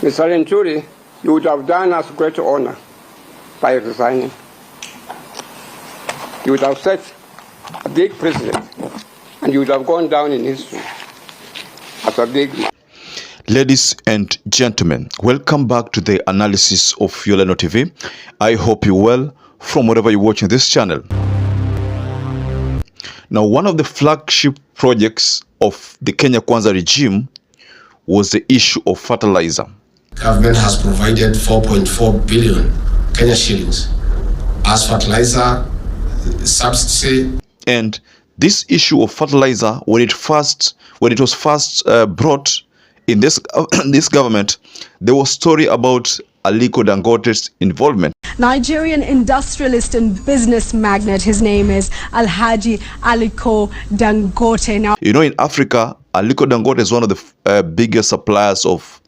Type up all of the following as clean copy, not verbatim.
Mr. Linturi, you would have done us great honor by resigning. You would have set a big precedent, and you would have gone down in history as a big man. Ladies and gentlemen, welcome back to the analysis of YOLENO TV. I hope you're well from wherever you're watching this channel. Now, one of the flagship projects of the Kenya Kwanza regime was the issue of fertilizer. Government has provided 4.4 billion Kenya shillings as fertilizer subsidy. And this issue of fertilizer, when it was first brought in this government, there was story about Aliko Dangote's involvement. Nigerian industrialist and business magnate, his name is Alhaji Aliko Dangote. Now, you know, in Africa, Aliko Dangote is one of the biggest suppliers of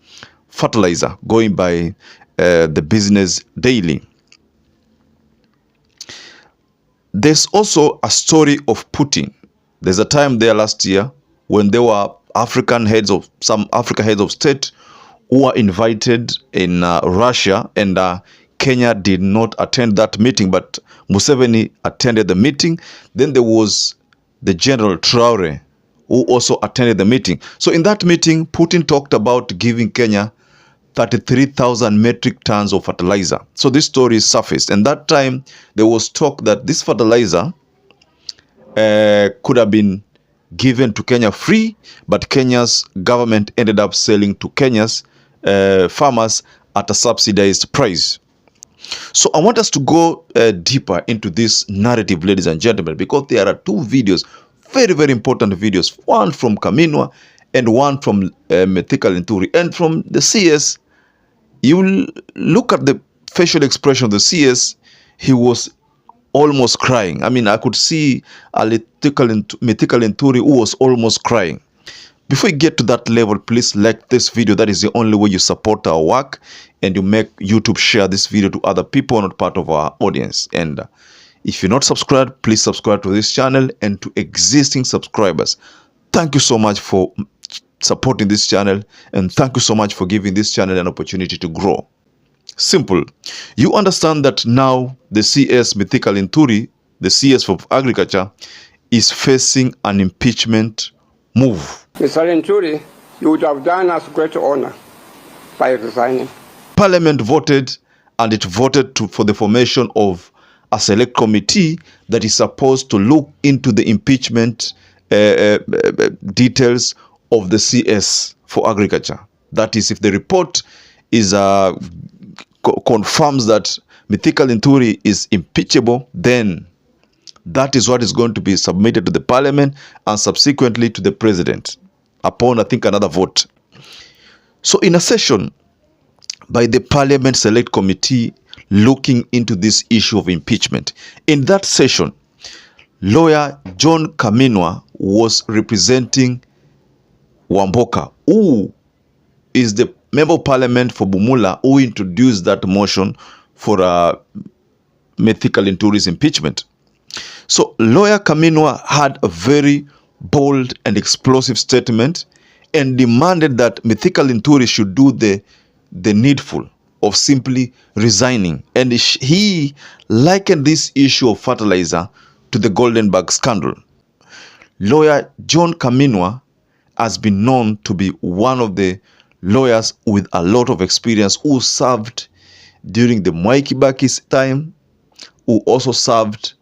fertilizer, going by the Business Daily. There's also a story of Putin. There's a time there last year when there were some African heads of state who were invited in Russia, and Kenya did not attend that meeting, but Museveni attended the meeting. Then there was the General Traore, who also attended the meeting. So in that meeting, Putin talked about giving Kenya 33,000 metric tons of fertilizer. So this story surfaced, and that time there was talk that this fertilizer could have been given to Kenya free, but Kenya's government ended up selling to Kenya's farmers at a subsidized price. So I want us to go deeper into this narrative, ladies and gentlemen, because there are two videos, very, very important videos, one from Khaminwa and one from MITHIKA Linturi. And from the CS, you will look at the facial expression of the CS, he was almost crying. I mean, I could see MITHIKA Linturi who was almost crying. Before you get to that level, please like this video. That is the only way you support our work, and you make YouTube share this video to other people not part of our audience. And if you're not subscribed, please subscribe to this channel, and to existing subscribers, thank you so much for supporting this channel, and thank you so much for giving this channel an opportunity to grow. Simple. You understand that now the CS MITHIKA Linturi, the CS for Agriculture, is facing an impeachment move. Mr. Linturi, you would have done us great honor by resigning. Parliament voted, and it voted for the formation of a select committee that is supposed to look into the impeachment details of the CS for Agriculture. That is, if the report is confirms that MITHIKA Linturi is impeachable, then that is what is going to be submitted to the Parliament and subsequently to the President upon, I think, another vote. So in a session by the Parliament Select Committee looking into this issue of impeachment, in that session, lawyer John Khaminwa was representing Wamboka, who is the Member of Parliament for Bumula, who introduced that motion for MITHIKA Linturi's impeachment. So lawyer Khaminwa had a very bold and explosive statement and demanded that MITHIKA Linturi should do the needful of simply resigning. And he likened this issue of fertilizer to the Goldenberg scandal. Lawyer John Khaminwa has been known to be one of the lawyers with a lot of experience who served during the Mwai Kibaki's time, who also served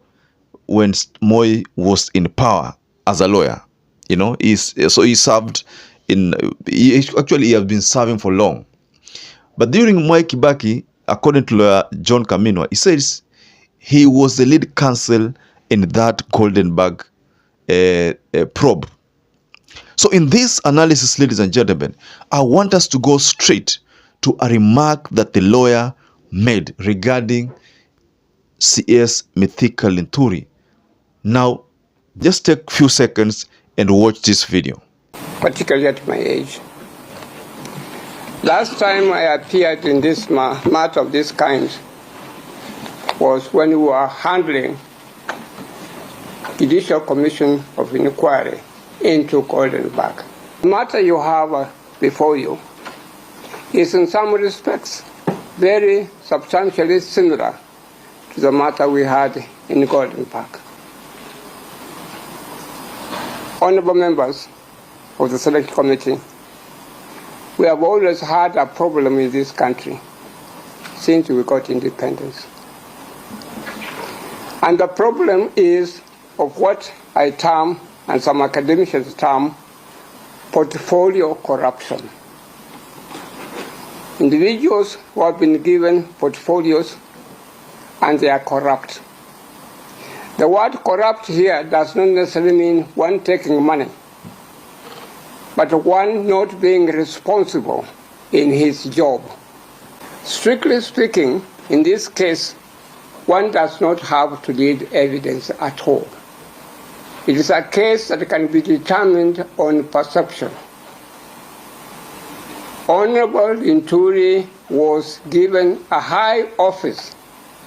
when Moi was in power as a lawyer. You know, he served in, he has been serving for long. But during Mwai Kibaki, according to lawyer John Khaminwa, he says he was the lead counsel in that Goldenberg probe. So in this analysis, ladies and gentlemen, I want us to go straight to a remark that the lawyer made regarding CS MITHIKA Linturi. Now, just take a few seconds and watch this video. Particularly at my age. Last time I appeared in this matter of this kind was when we were handling Judicial Commission of Inquiry into Goldenberg. The matter you have before you is in some respects very substantially similar to the matter we had in Goldenberg. Honorable members of the Select Committee, we have always had a problem in this country since we got independence. And the problem is of what I term, and some academicians term, portfolio corruption. Individuals who have been given portfolios and they are corrupt. The word corrupt here does not necessarily mean one taking money, but one not being responsible in his job. Strictly speaking, in this case, one does not have to need evidence at all. It is a case that can be determined on perception. Honorable Linturi was given a high office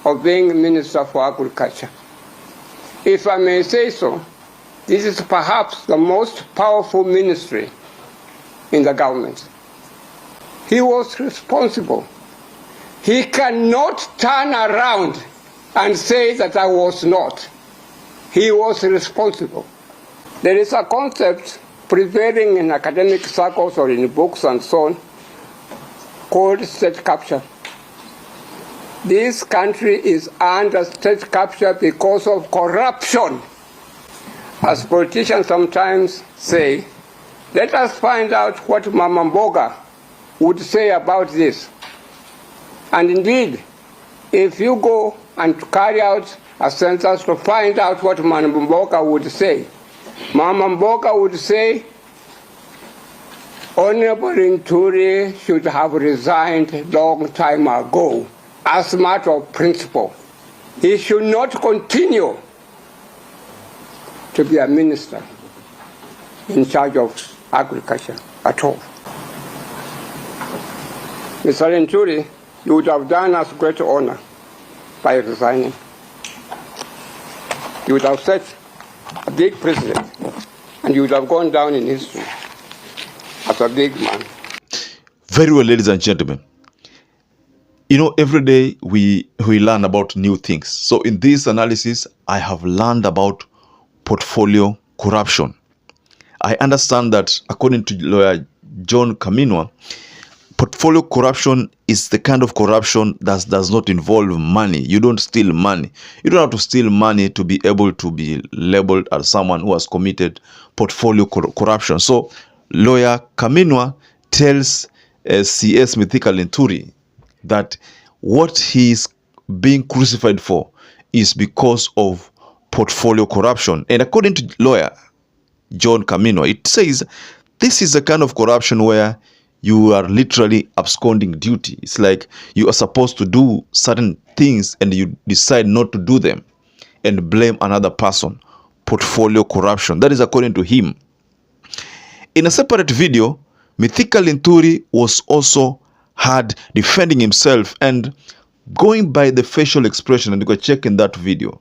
of being Minister for Agriculture. If I may say so, this is perhaps the most powerful ministry in the government. He was responsible. He cannot turn around and say that I was not. He was responsible. There is a concept prevailing in academic circles or in books and so on called state capture. This country is under state capture because of corruption. As politicians sometimes say, let us find out what Mama Mboga would say about this. And indeed, if you go and carry out a census to find out what Mama Mboga would say, Mama Mboga would say, Honorable Linturi should have resigned long time ago as a matter of principle. He should not continue to be a minister in charge of agriculture at all. Mr. Linturi, you would have done us great honor by resigning. You would have set a big precedent, and you would have gone down in history as a big man. Very well, ladies and gentlemen. You know, every day we learn about new things. So in this analysis, I have learned about portfolio corruption. I understand that according to lawyer John Khaminwa, portfolio corruption is the kind of corruption that does not involve money. You don't steal money. You don't have to steal money to be able to be labeled as someone who has committed portfolio corruption. So lawyer Khaminwa tells CS MITHIKA Linturi that what he is being crucified for is because of portfolio corruption. And according to lawyer John Khaminwa, it says this is the kind of corruption where you are literally absconding duty. It's like you are supposed to do certain things and you decide not to do them and blame another person. Portfolio corruption. That is according to him. In a separate video, MITHIKA Linturi was also heard defending himself and going by the facial expression, and you can check in that video.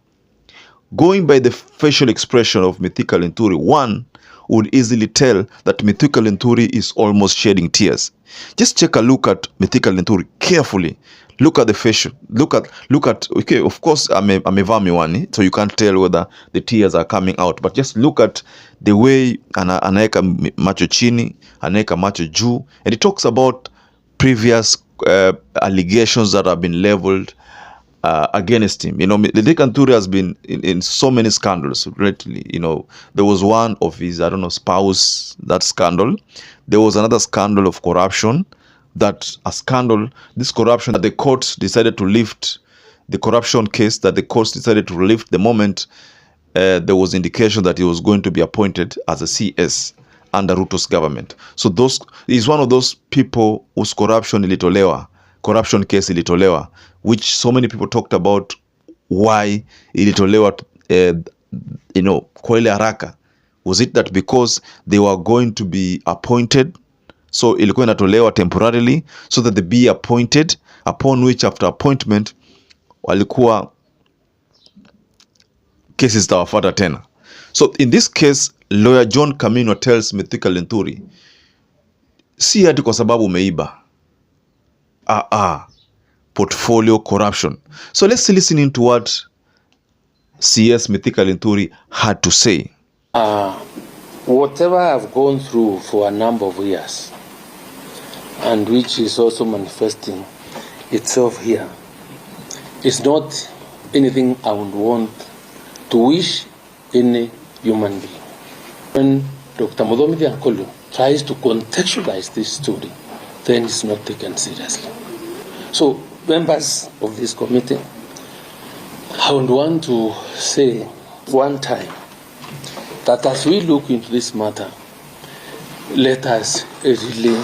Going by the facial expression of MITHIKA Linturi, one would easily tell that MITHIKA Linturi is almost shedding tears. Just take a look at MITHIKA Linturi carefully. Look at the facial. Look at. Okay, of course, amevaa miwani, so you can't tell whether the tears are coming out. But just look at the way anaeka macho chini, anaeka macho juu, and he talks about previous allegations that have been leveled against him. You know, MITHIKA Linturi has been in so many scandals lately. You know, there was one of his, I don't know, spouse, that scandal. There was another scandal of corruption. This corruption that the courts decided to lift, the corruption case that the courts decided to lift the moment there was indication that he was going to be appointed as a CS under RUTO's government. So he's one of those people whose corruption case ilitolewa, which so many people talked about why ilitolewa, kwa ile haraka. Was it that because they were going to be appointed, so ilikuwa inatolewa temporarily so that they be appointed, upon which after appointment walikuwa cases tawafuata tena. So in this case, lawyer John Khaminwa tells MITHIKA Linturi, si hati kwa sababu umeiba, portfolio corruption. So let's listen into what CS MITHIKA Linturi had to say. Whatever I've gone through for a number of years, and which is also manifesting itself here, is not anything I would want to wish any human being. When Dr. Muthomiti Ankolo tries to contextualize this story, then it's not taken seriously. So, members of this committee, I would want to say one time that as we look into this matter, let us really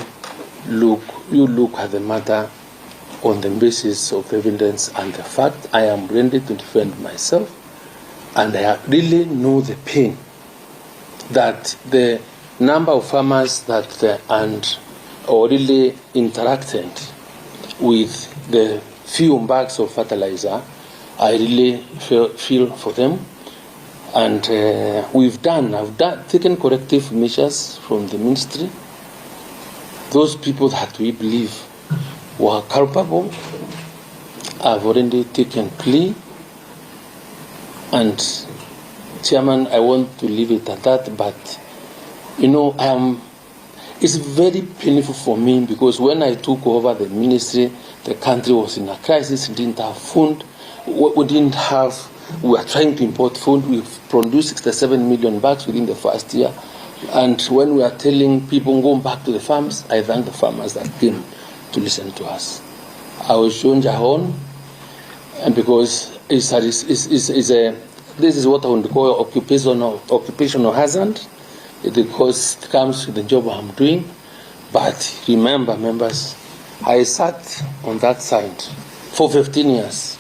look at the matter on the basis of evidence and the fact. I am ready to defend myself, and I really know the pain that the number of farmers that really interacted with the few bags of fertilizer. I really feel for them, and I've taken corrective measures from the ministry. Those people that we believe were culpable, I've already taken plea, and Chairman, I want to leave it at that, but it's very painful for me, because when I took over the ministry, the country was in a crisis, didn't have food, we were trying to import food. We've produced 67 million bags within the first year, and when we are telling people going back to the farms, I thank the farmers that came to listen to us. I was shown Jahon, and because this is what I would call occupational hazard, because it comes with the job I'm doing. But remember, members, I sat on that side for 15 years.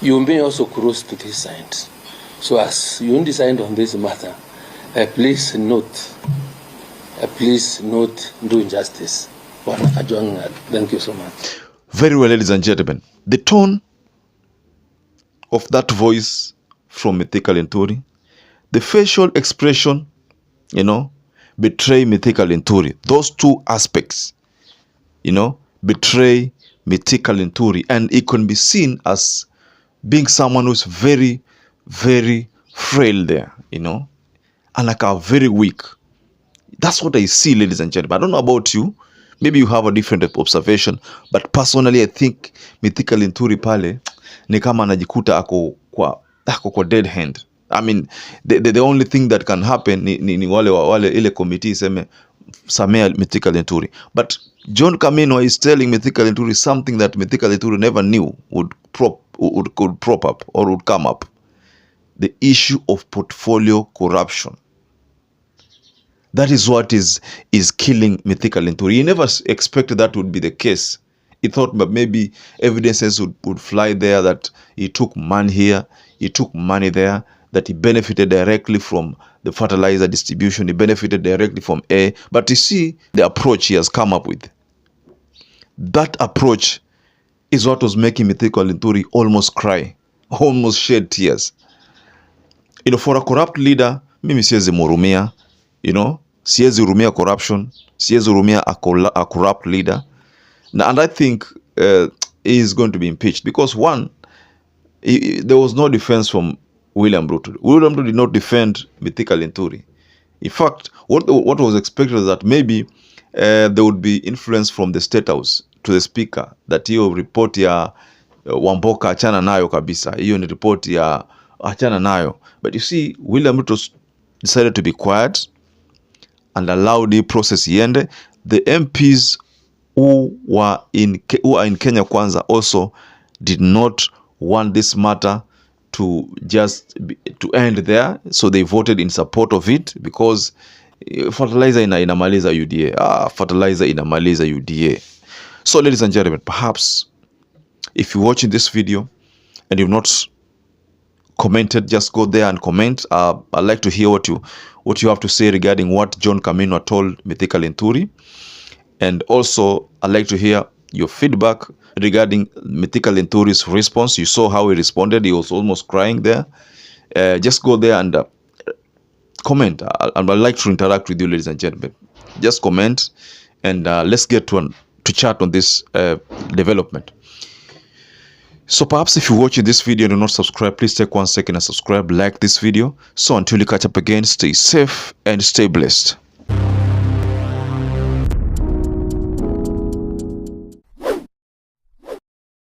You may also cross to this side. So as you decide on this matter, please note do injustice. Thank you so much. Very well, ladies and gentlemen. The tone of that voice from MITHIKA Linturi, the facial expression, betray MITHIKA Linturi. Those two aspects, betray MITHIKA Linturi, and it can be seen as being someone who's very, very frail there, and like very weak. That's what I see, ladies and gentlemen. I don't know about you. Maybe you have a different observation, but personally I think MITHIKA Linturi pale ni kama anajikuta ako kwa dead hand. I mean, the only thing that can happen ni wale ile committee iseme samea MITHIKA Linturi. But John Khaminwa is telling MITHIKA Linturi something that MITHIKA Linturi never knew could prop up or would come up. The issue of portfolio corruption. That is what is killing MITHIKA Linturi. He never expected that would be the case. He thought maybe evidences would fly there that he took money here, he took money there, that he benefited directly from the fertilizer distribution, he benefited directly from air. But you see the approach he has come up with. That approach is what was making MITHIKA Linturi almost cry, almost shed tears. For a corrupt leader, mimi siwezi murumia, siwezi rumia corruption, siwezi rumia a corrupt leader. And I think he is going to be impeached because, one, there was no defense from William RUTO. William RUTO did not defend MITHIKA Linturi. In fact, what was expected is that maybe there would be influence from the State House to the Speaker, that hiyo report ya Wamboka achana nayo kabisa, hiyo ni report ya achana nayo. But you see, William RUTO decided to be quiet and allowed the process iende. The MPs who are in Kenya Kwanza also did not want this matter to end there, so they voted in support of it, because fertilizer inamaliza UDA. Fertilizer inamaliza UDA. So ladies and gentlemen, perhaps if you're watching this video and you've not commented, just go there and comment. I'd like to hear what you have to say regarding what John Khaminwa told MITHIKA Linturi. And also, I'd like to hear your feedback regarding MITHIKA Linturi's response. You saw how he responded. He was almost crying there. Just go there and comment. I'd like to interact with you, ladies and gentlemen. Just comment, and let's get to to chat on this development. So perhaps if you're watching this video and you're not subscribed, please take 1 second and subscribe, like this video. So until you catch up again, stay safe and stay blessed.